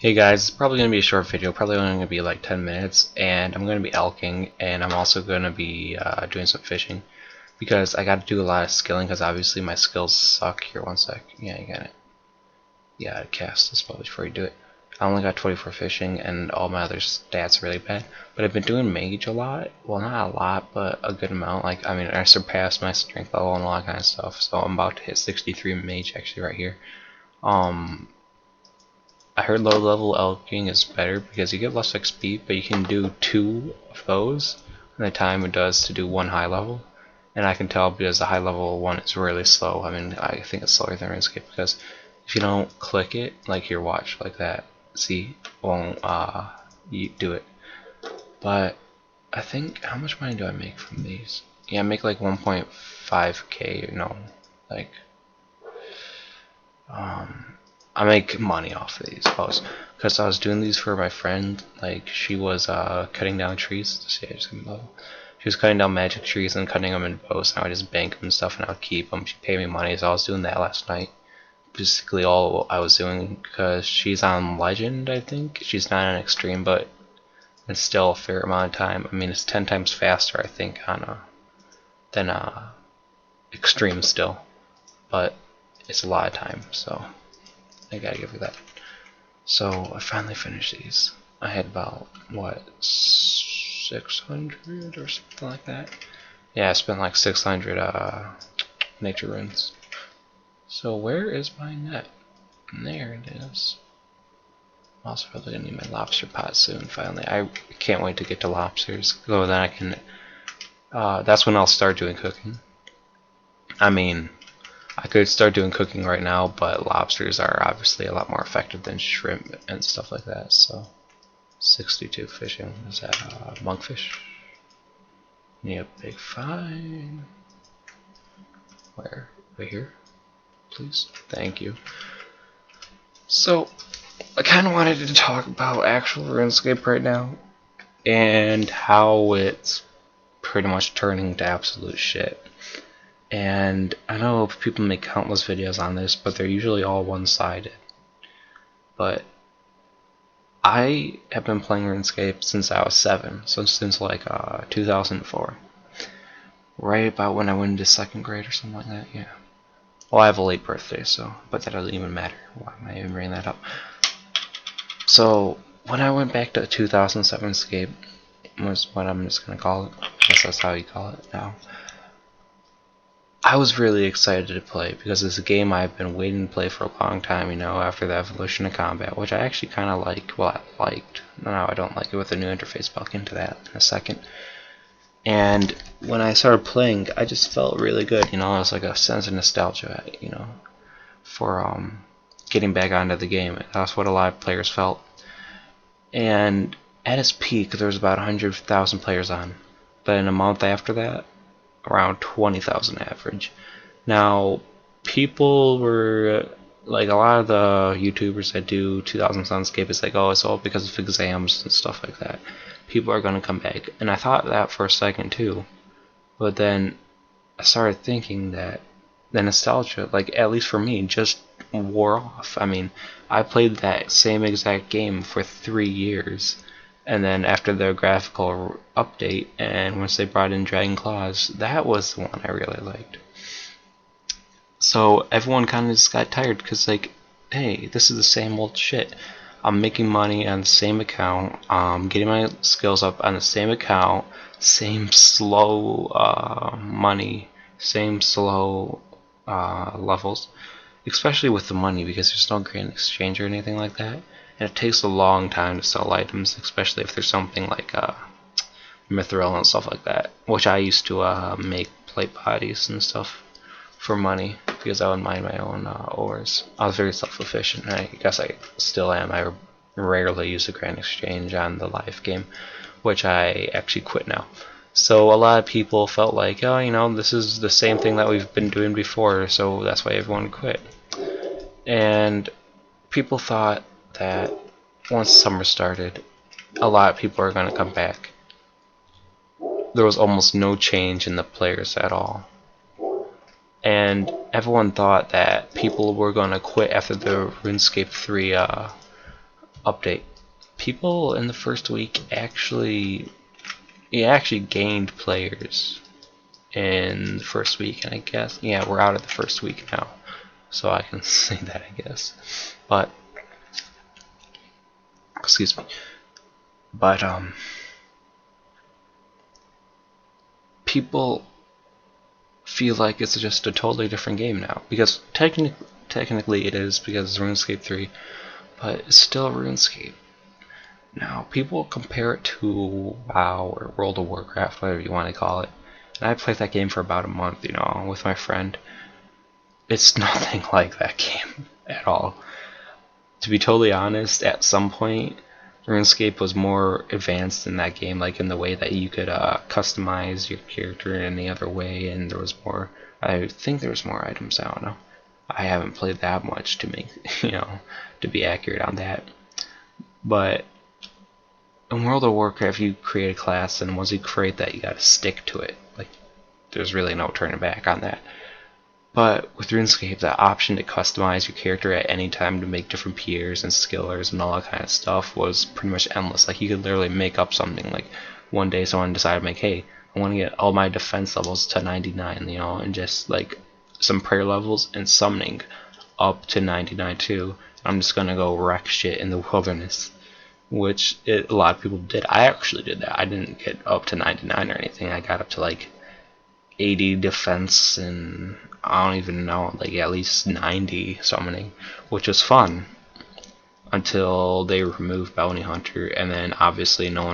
Hey guys, it's probably going to be a short video, probably only going to be like 10 minutes, and I'm going to be elking, and I'm also going to be doing some fishing, because I got to do a lot of skilling, because obviously my skills suck. Here, one sec. Yeah, you got it. Yeah, cast this probably before you do it. I only got 24 fishing, and all my other stats are really bad, but I've been doing mage a lot. Well, not a lot, but a good amount. Like, I mean, I surpassed my strength level and all that kind of stuff, so I'm about to hit 63 mage actually right here. I heard low level elking is better because you get less XP, but you can do 2 of those in the time it does to do 1 high level. And I can tell because the high level one is really slow. I mean, I think it's slower than Runescape because if you don't click it, like here, watch, like that, see, won't you do it. But I think, how much money do I make from these? Yeah, I make like 1.5k, no, like, I make money off of these bows because I was doing these for my friend. Like, she was cutting down trees. See, I just got level. She was cutting down magic trees and cutting them in bows, and I would just bank them and stuff, and I would keep them. She paid me money, so I was doing that last night. Basically, all I was doing, because she's on Legend, I think. She's not on Extreme, but it's still a fair amount of time. I mean, it's 10 times faster, I think, on than Extreme still, but it's a lot of time, so I gotta give her that. So I finally finished these. I had about, what, 600 or something like that? Yeah, I spent like 600 nature runes. So where is my net? There it is. I'm also probably gonna need my lobster pot soon, finally. I can't wait to get to lobsters, so then I can, that's when I'll start doing cooking. I mean, I could start doing cooking right now, but lobsters are obviously a lot more effective than shrimp and stuff like that, so 62 fishing. Is that monkfish? Need a big fine. Where? Right here? Please? Thank you. So, I kind of wanted to talk about actual RuneScape right now, and how it's pretty much turning to absolute shit. And I know people make countless videos on this, but they're usually all one-sided. But I have been playing RuneScape since I was 7, so since like 2004. Right about when I went into 2nd grade or something like that, yeah. Well, I have a late birthday, so, but that doesn't even matter. Why am I even bringing that up? So, when I went back to 2007 Scape, was what I'm just gonna call it. I guess that's how you call it now. I was really excited to play because it's a game I've been waiting to play for a long time, you know, after the evolution of combat, which I actually kind of like. Well, I liked. Now I don't like it with the new interface, but I'll get into that in a second. And when I started playing, I just felt really good, you know. It was like a sense of nostalgia, you know, for getting back onto the game. That's what a lot of players felt. And at its peak, there was about 100,000 players on, but in a month after that, around 20,000 average. Now, people were like, a lot of the YouTubers that do 2000 Sunscape is like, oh, it's all because of exams and stuff like that. People are going to come back. And I thought that for a second too. But then I started thinking that the nostalgia, like, at least for me, just wore off. I mean, I played that same exact game for 3 years. And then after the graphical update, and once they brought in Dragon Claws, that was the one I really liked. So everyone kind of just got tired because, like, hey, this is the same old shit. I'm making money on the same account, getting my skills up on the same account, same slow money, same slow levels, especially with the money because there's no grand exchange or anything like that. And it takes a long time to sell items, especially if there's something like mithril and stuff like that, which I used to make plate bodies and stuff for money because I would mine my own ores. I was very self-sufficient, and I guess I still am. I rarely use the grand exchange on the live game, which I actually quit now. So a lot of people felt like, oh, you know, this is the same thing that we've been doing before, so that's why everyone quit. And people thought that once summer started, a lot of people are going to come back. There was almost no change in the players at all. And everyone thought that people were going to quit after the RuneScape 3 update. People in the first week actually gained players in the first week, and I guess yeah, we're out of the first week now, so I can say that, I guess. But excuse me. But people feel like it's just a totally different game now, because technically it is, because it's RuneScape 3, but it's still RuneScape. Now, people compare it to WoW or World of Warcraft, whatever you want to call it. And I played that game for about a month, with my friend. It's nothing like that game at all. To be totally honest, at some point, RuneScape was more advanced in that game, like in the way that you could customize your character in any other way, and there was more. I think there was more items. I don't know. I haven't played that much to make, to be accurate on that. But in World of Warcraft, you create a class, and once you create that, you gotta stick to it. Like, there's really no turning back on that. But with RuneScape, the option to customize your character at any time to make different PRs and skillers and all that kind of stuff was pretty much endless. Like, you could literally make up something. Like, one day someone decided to make, hey, I want to get all my defense levels to 99, and just like some prayer levels and summoning up to 99 too. I'm just gonna go wreck shit in the wilderness, which a lot of people did. I actually did that. I didn't get up to 99 or anything. I got up to like 80 defense and I don't even know, like at least 90 summoning, which was fun until they removed Bounty Hunter, and then obviously no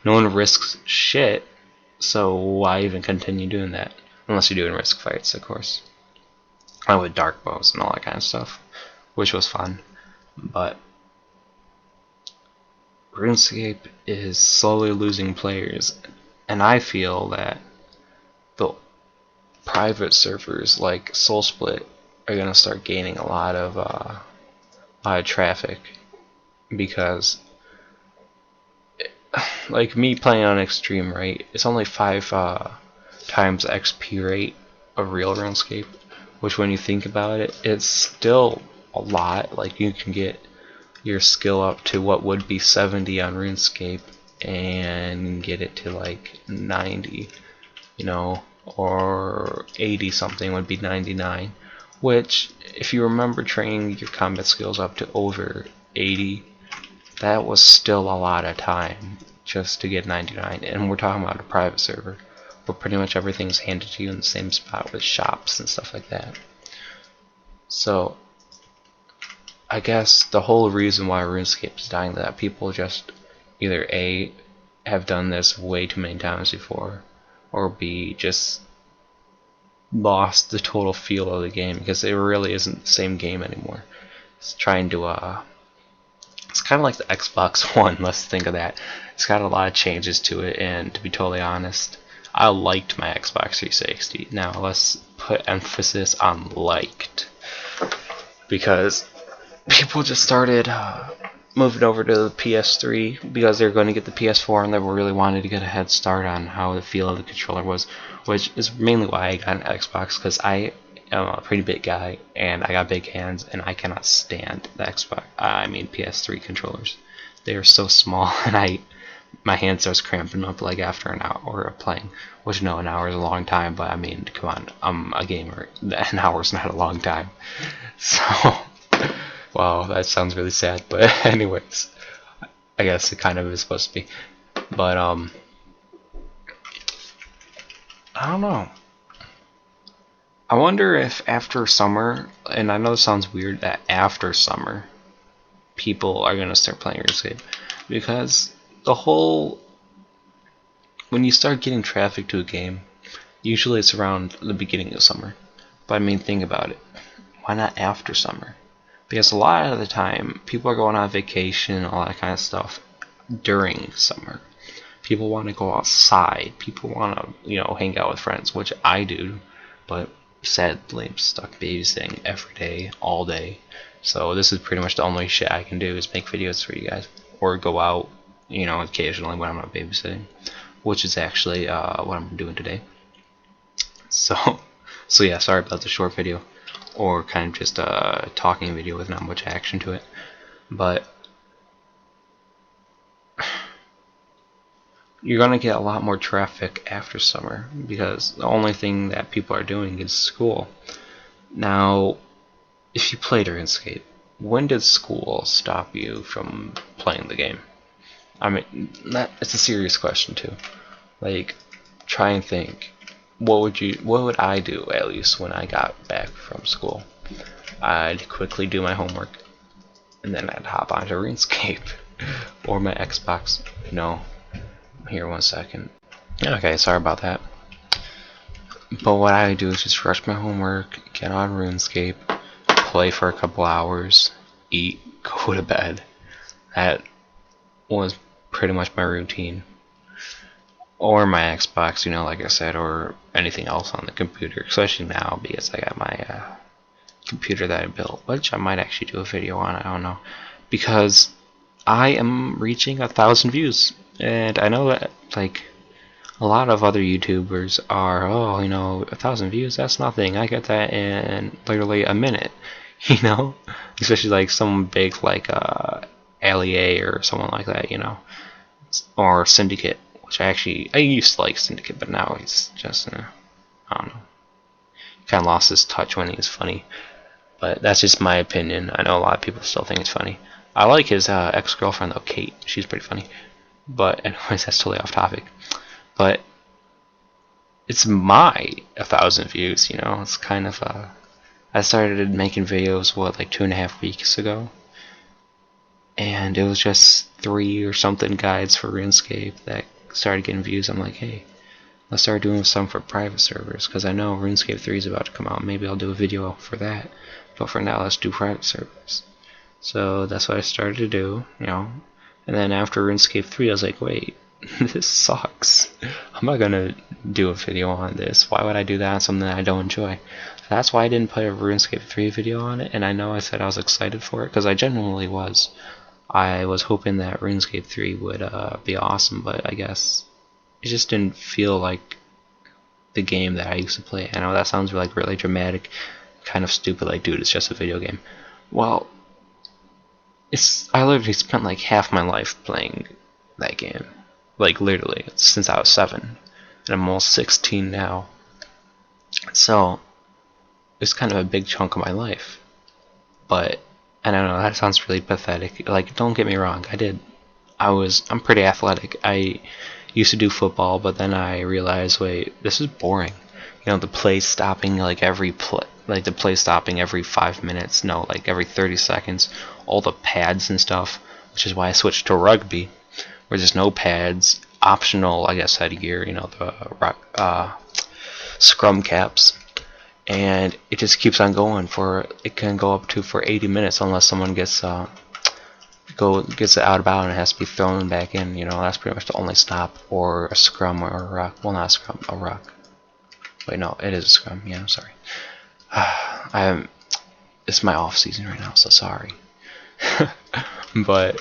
one risks shit, so why even continue doing that? Unless you're doing risk fights, of course. And with dark bows and all that kind of stuff, which was fun. But RuneScape is slowly losing players, and I feel that the private servers like SoulSplit are gonna start gaining a lot of traffic, because like me playing on Extreme, right? It's only 5 times XP rate of real RuneScape, which when you think about it, it's still a lot. Like, you can get your skill up to what would be 70 on RuneScape and get it to like 90, or 80 something would be 99, which if you remember training your combat skills up to over 80, that was still a lot of time just to get 99. And we're talking about a private server where pretty much everything's handed to you in the same spot with shops and stuff like that. So I guess the whole reason why RuneScape is dying is that people just either A, have done this way too many times before, or B, just lost the total feel of the game, because it really isn't the same game anymore. It's trying to it's kind of like the Xbox One. Let's think of that. It's got a lot of changes to it, and to be totally honest, I liked my Xbox 360. Now let's put emphasis on liked, because people just started moving over to the PS3 because they're going to get the PS4, and they really wanted to get a head start on how the feel of the controller was, which is mainly why I got an Xbox, because I am a pretty big guy and I got big hands, and I cannot stand the PS3 controllers. They are so small, and my hand starts cramping up like after an hour of playing, which no, an hour is a long time, but I mean, come on, I'm a gamer. An hour is not a long time. So wow, that sounds really sad, but anyways, I guess it kind of is supposed to be. But I don't know. I wonder if after summer, and I know this sounds weird, that after summer people are gonna start playing RuneScape, because when you start getting traffic to a game, usually it's around the beginning of summer. But I mean, think about it. Why not after summer? Because a lot of the time, people are going on vacation and all that kind of stuff during summer. People want to go outside. People want to, hang out with friends, which I do. But sadly, I'm stuck babysitting every day, all day. So this is pretty much the only shit I can do is make videos for you guys. Or go out, occasionally when I'm not babysitting. Which is actually what I'm doing today. So yeah, sorry about the short video. Or kind of just a talking video with not much action to it. but you're gonna get a lot more traffic after summer because the only thing that people are doing is school. Now, if you played RuneScape, when did school stop you from playing the game? I mean, it's a serious question too. Like, try and think. What would I do at least when I got back from school? I'd quickly do my homework, and then I'd hop onto RuneScape or my Xbox. No, here 1 second. Okay, sorry about that. But what I would do is just rush my homework, get on RuneScape, play for a couple hours, eat, go to bed. That was pretty much my routine. Or my Xbox, like I said, or anything else on the computer, especially now because I got my computer that I built, which I might actually do a video on, I don't know, because I am reaching 1,000 views, and I know that, like, a lot of other YouTubers are, 1,000 views, that's nothing, I get that in literally a minute, especially like someone big like Ali or someone like that, or Syndicate, which I used to like Syndicate, but now he's just, I don't know, kind of lost his touch when he was funny. But that's just my opinion. I know a lot of people still think it's funny. I like his ex-girlfriend though, Kate. She's pretty funny. But anyways, that's totally off topic. But it's my 1,000 views. It's kind of I started making videos like 2.5 weeks ago, and it was just 3 or something guides for RuneScape that started getting views. I'm like, hey, let's start doing some for private servers, because I know RuneScape 3 is about to come out. Maybe I'll do a video for that. But for now, let's do private servers. So that's what I started to do, And then after RuneScape 3, I was like, wait, this sucks. I'm not gonna do a video on this. Why would I do that on something that I don't enjoy? So that's why I didn't put a RuneScape 3 video on it. And I know I said I was excited for it, because I genuinely was. I was hoping that RuneScape 3 would be awesome, but I guess it just didn't feel like the game that I used to play. I know that sounds like really dramatic, kind of stupid, like, dude, it's just a video game. Well, I literally spent like half my life playing that game, like literally since I was 7, and I'm almost 16 now. So it's kind of a big chunk of my life. But I don't know, that sounds really pathetic. Like, don't get me wrong, I'm pretty athletic. I used to do football, but then I realized, wait, this is boring. The play stopping like every 5 minutes, no, like every 30 seconds, all the pads and stuff, which is why I switched to rugby, where there's no pads, optional, I guess, headgear, the scrum caps, and it just keeps on going it can go up to for 80 minutes unless someone gets it out of bounds and it has to be thrown back in. That's pretty much the only stop, or a scrum or a ruck. Well, not a scrum, a ruck. Wait, no, it is a scrum. Yeah, I'm sorry. It's my off season right now, so sorry. But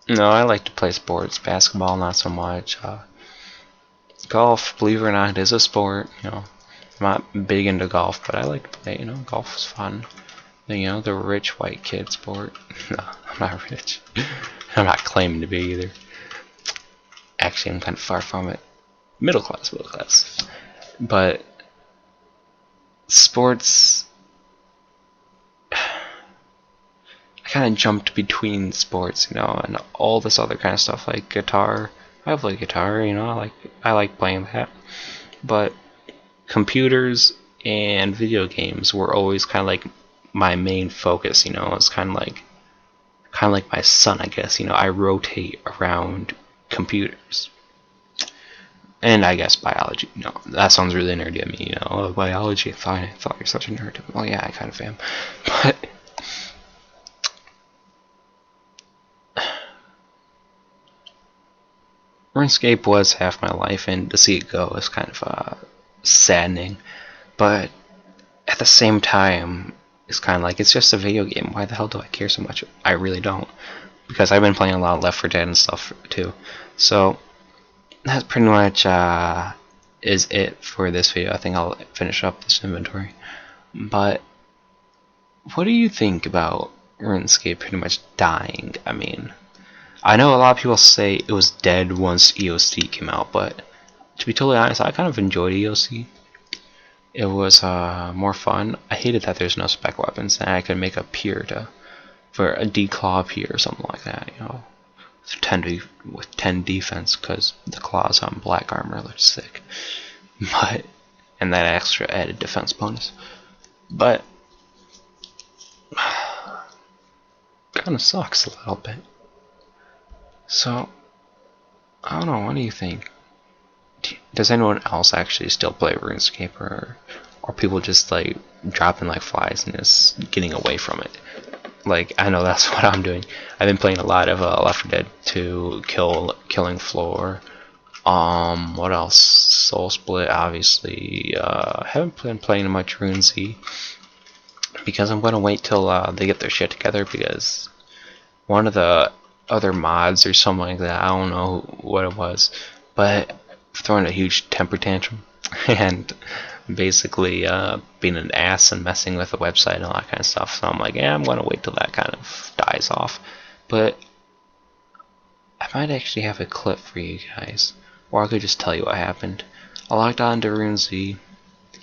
no, I like to play sports. Basketball, not so much. Golf, believe it or not, is a sport. I'm not big into golf, but I like to play. Golf is fun. The rich white kid sport. No, I'm not rich. I'm not claiming to be either. Actually, I'm kind of far from it. Middle class. But sports, I kind of jumped between sports, and all this other kind of stuff, like guitar. I play guitar, I like playing that. But computers and video games were always kind of like my main focus. It's kind of like my son, I guess. I rotate around computers. And I guess biology. That sounds really nerdy to me. Biology. I thought you're such a nerd. Well, yeah, I kind of am. But RuneScape was half my life, and to see it go is kind of saddening. But at the same time, it's kind of like, it's just a video game. Why the hell do I care so much? I really don't, because I've been playing a lot of Left 4 Dead and stuff too. So that pretty much is it for this video. I think I'll finish up this inventory. But what do you think about RuneScape pretty much dying? I mean, I know a lot of people say it was dead once EOC came out, but to be totally honest, I kind of enjoyed EOC. It was more fun. I hated that there's no spec weapons, and I could make a pier for a declaw pier or something like that, you know, with 10 defense, because the claws on black armor looked sick. But and that extra added defense bonus. But kind of sucks a little bit. So I don't know. What do you think? Does anyone else actually still play RuneScape, or people just like dropping like flies and just getting away from it? Like, I know that's what I'm doing. I've been playing a lot of Left 4 Dead 2, Killing Floor. What else? SoulSplit, obviously. Haven't been playing much RuneZ because I'm gonna wait till they get their shit together, because one of the other mods or something like that, I don't know what it was, but throwing a huge temper tantrum and basically being an ass and messing with the website and all that kind of stuff. So I'm like, yeah, I'm gonna wait till that kind of dies off. But I might actually have a clip for you guys, or I could just tell you what happened. I logged on to RuneZ,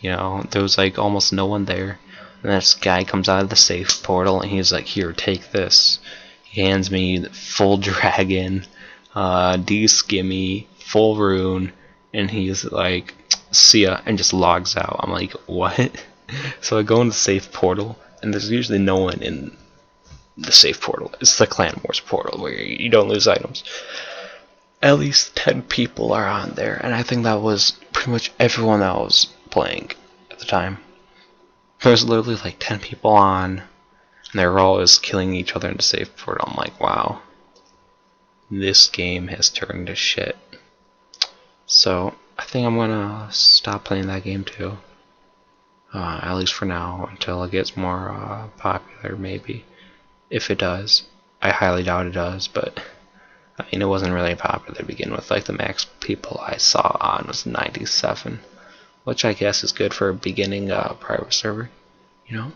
you know, there was like almost no one there, and this guy comes out of the safe portal and he's like, here, take this. He hands me full dragon, de-skimmy, full rune, and he's like, see ya, and just logs out. I'm like, what? So I go in the safe portal, and there's usually no one in the safe portal. It's the Clan Wars portal where you don't lose items. At least 10 people are on there, and I think that was pretty much everyone that was playing at the time. There's literally like 10 people on, and they're all just killing each other in the safe portal. I'm like, wow, this game has turned to shit. So I think I'm gonna stop playing that game too, at least for now, until it gets more popular, maybe. If it does. I highly doubt it does, but I mean, it wasn't really popular to begin with. Like, the max people I saw on was 97, which I guess is good for a beginning private server, you know?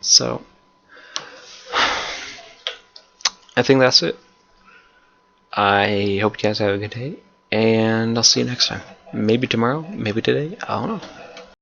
So I think that's it. I hope you guys have a good day, and I'll see you next time. Maybe tomorrow, maybe today, I don't know.